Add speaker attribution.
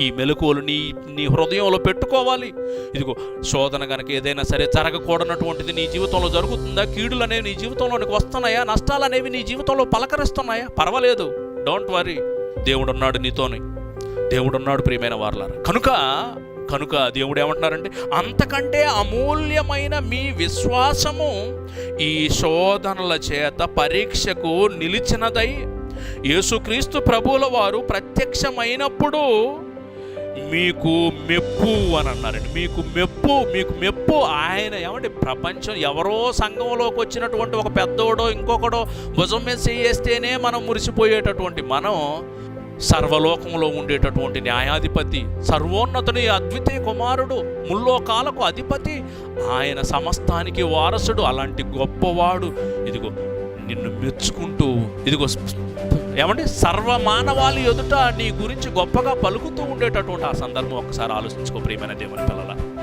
Speaker 1: ఈ మెలకువలు నీ నీ హృదయంలో పెట్టుకోవాలి. ఇదిగో శోధన కనుక ఏదైనా సరే జరగకూడనటువంటిది నీ జీవితంలో జరుగుతుందా? కీడులు అనేవి నీ జీవితంలోనికి వస్తున్నాయా? నష్టాలు అనేవి నీ జీవితంలో పలకరిస్తున్నాయా? పర్వాలేదు, డోంట్ వరీ, దేవుడు ఉన్నాడు నీతోని, దేవుడు ఉన్నాడు ప్రియమైన వారలారా. కనుక దేవుడు ఏమంటున్నారంటే, అంతకంటే అమూల్యమైన మీ విశ్వాసము ఈ శోధనల చేత పరీక్షకు నిలిచినదై యేసుక్రీస్తు ప్రభువుల వారు ప్రత్యక్షమైనప్పుడు మీకు మెప్పు అని అన్నారండి. మీకు మెప్పు ఆయన ఏమంటే, ప్రపంచం ఎవరో సంఘంలోకి వచ్చినటువంటి ఒక పెద్దోడో ఇంకొకడో భుజం మీద చేస్తేనే మనం మురిసిపోయేటటువంటి మనం, సర్వలోకంలో ఉండేటటువంటి న్యాయాధిపతి, సర్వోన్నతుని అద్వితీయ కుమారుడు, ముల్లోకాలకు అధిపతి, ఆయన సమస్తానికి వారసుడు, అలాంటి గొప్పవాడు ఇదిగో నిన్ను మెచ్చుకుంటూ, ఇదిగో ఏమంటే సర్వమానవాళి ఎదుట నీ గురించి గొప్పగా పలుకుతూ ఉండేటటువంటి ఆ సందర్భం ఒక్కసారి ఆలోచించుకో ప్రియమైన దేవుని పిల్లల.